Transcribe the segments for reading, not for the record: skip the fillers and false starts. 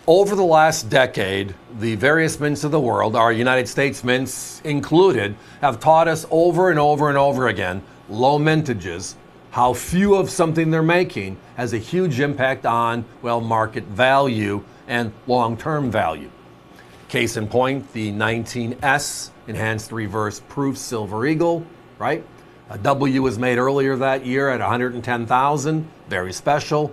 Over the last decade, the various mints of the world, our United States mints included, have taught us over and over and over again, low mintages, how few of something they're making has a huge impact on, well, market value and long-term value. Case in point, the 19S Enhanced Reverse Proof Silver Eagle, right? A W was made earlier that year at 110,000, very special,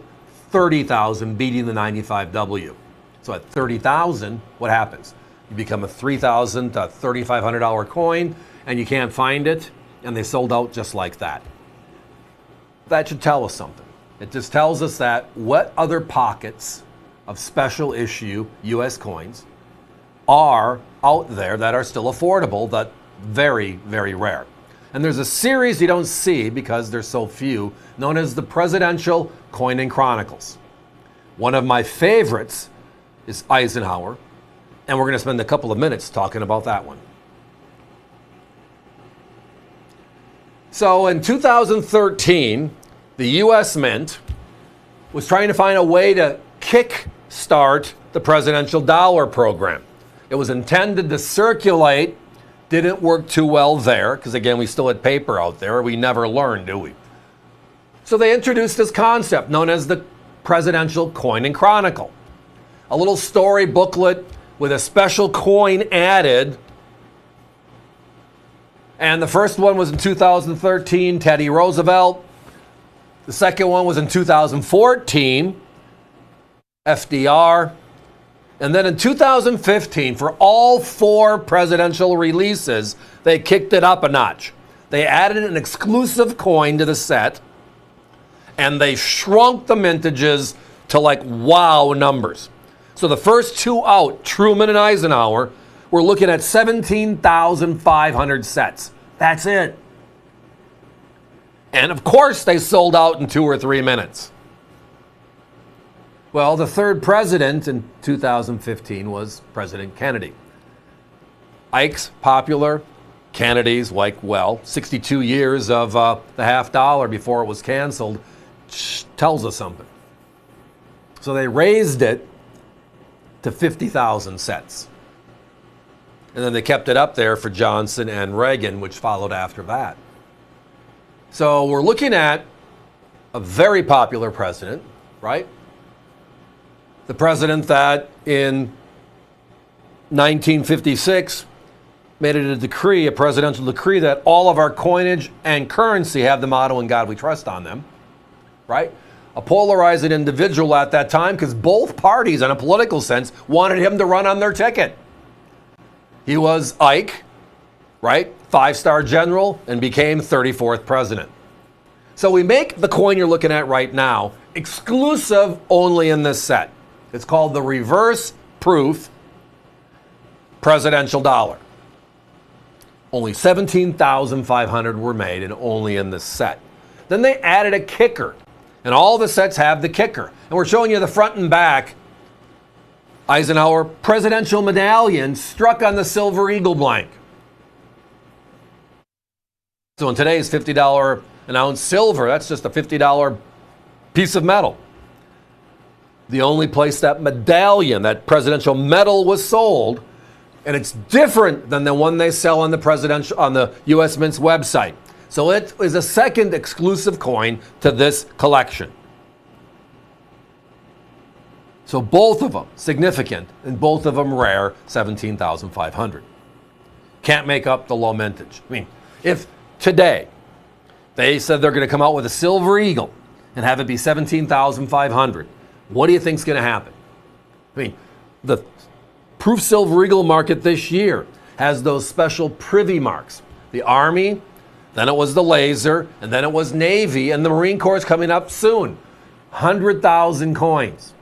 30,000 beating the 95W. So at 30,000, what happens? You become a $3,000 to $3,500 coin and you can't find it, and they sold out just like that. That should tell us something. It just tells us that what other pockets of special issue US coins are out there that are still affordable, that very, very rare. And there's a series you don't see because there's so few, known as the Presidential Coin and Chronicles. One of my favorites is Eisenhower, and we're going to spend a couple of minutes talking about that one. So in 2013, the US Mint was trying to find a way to kick-start the presidential dollar program. It was intended to circulate, didn't work too well there, because again, we still had paper out there. We never learned, do we? So they introduced this concept known as the Presidential Coin and Chronicle. A little story booklet with a special coin added. And the first one was in 2013, Teddy Roosevelt. The second one was in 2014, FDR. And then in 2015, for all four presidential releases, they kicked it up a notch. They added an exclusive coin to the set, and they shrunk the mintages to like wow numbers. So the first two out, Truman and Eisenhower, we're looking at 17,500 sets. That's it. And of course they sold out in 2 or 3 minutes. Well, the third president in 2015 was President Kennedy. Ike's popular, Kennedy's like, well, 62 years of the half dollar before it was canceled tells us something. So they raised it to 50,000 sets. And then they kept it up there for Johnson and Reagan, which followed after that. So we're looking at a very popular president, right? The president that in 1956 made it a decree, a presidential decree, that all of our coinage and currency have the motto, "In God We Trust," on them, right? A polarizing individual at that time, because both parties, in a political sense, wanted him to run on their ticket. He was Ike, right? 5-star general, and became 34th president. So we make the coin you're looking at right now exclusive only in this set. It's called the Reverse Proof Presidential Dollar. Only 17,500 were made, and only in this set. Then they added a kicker. And all the sets have the kicker. And we're showing you the front and back Eisenhower presidential medallion struck on the Silver Eagle blank. So in today's $50 an ounce silver, that's just a $50 piece of metal. The only place that medallion, that presidential medal, was sold, and it's different than the one they sell on the US Mint's website. So it is a second exclusive coin to this collection. So both of them significant, and both of them rare, 17,500. Can't make up the low mintage. I mean, if today they said they're going to come out with a Silver Eagle and have it be 17,500, what do you think's going to happen? I mean, the Proof Silver Eagle market this year has those special privy marks. The Army, then it was the laser, and then it was Navy, and the Marine Corps is coming up soon. 100,000 coins.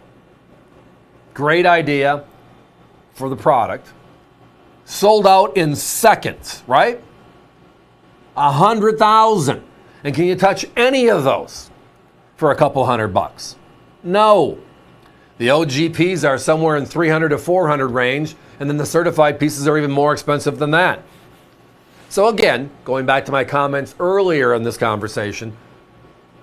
Great idea for the product. Sold out in seconds, right? 100,000. And can you touch any of those for a couple $100? No. The OGPs are somewhere in 300 to 400 range, and then the certified pieces are even more expensive than that. So again, going back to my comments earlier in this conversation,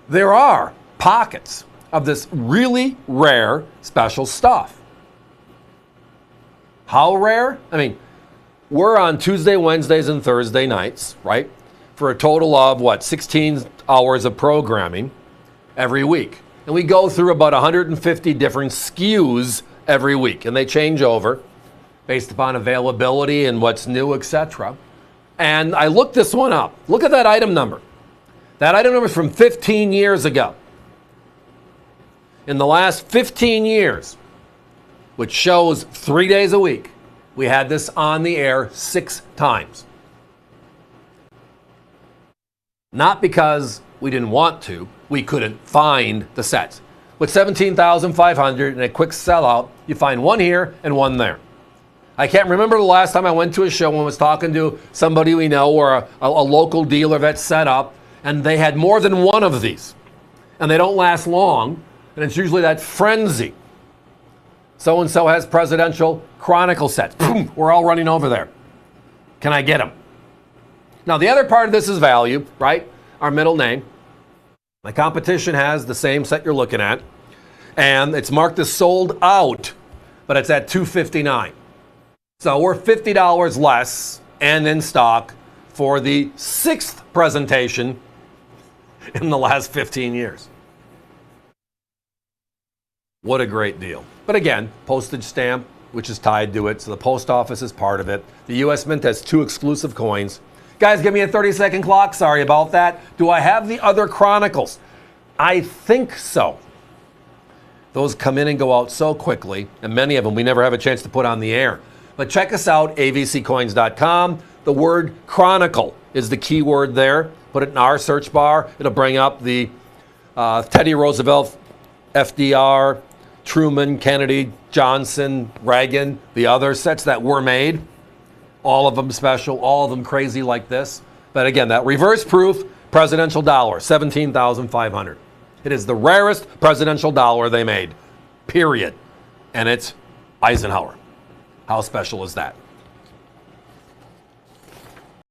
there are pockets of this really rare special stuff. How rare? I mean, we're on Tuesday, Wednesdays, and Thursday nights, right? For a total of, 16 hours of programming every week. And we go through about 150 different SKUs every week. And they change over based upon availability and what's new, etc. And I looked this one up. Look at that item number. That item number is from 15 years ago. In the last 15 years, which shows 3 days a week, we had this on the air 6 times. Not because we didn't want to, we couldn't find the sets. With 17,500 and a quick sellout, you find one here and one there. I can't remember the last time I went to a show and was talking to somebody we know or a local dealer that's set up, and they had more than one of these. And they don't last long, and it's usually that frenzy. So-and-so has presidential Chronicle sets. Boom, we're all running over there. Can I get them? Now, the other part of this is value, right? Our middle name. My competition has the same set you're looking at, and it's marked as sold out, but it's at $259. So we're $50 less and in stock for the 6th presentation in the last 15 years. What a great deal. But again, postage stamp, which is tied to it, so the post office is part of it. The U.S. Mint has 2 exclusive coins. Guys, give me a 30-second clock. Sorry about that. Do I have the other Chronicles? I think so. Those come in and go out so quickly, and many of them we never have a chance to put on the air. But check us out, avccoins.com. The word Chronicle is the key word there. Put it in our search bar. It'll bring up the Teddy Roosevelt, FDR, Truman, Kennedy, Johnson, Reagan, the other sets that were made. All of them special, all of them crazy like this. But again, that reverse proof presidential dollar, 17,500. It is the rarest presidential dollar they made, period. And it's Eisenhower. How special is that?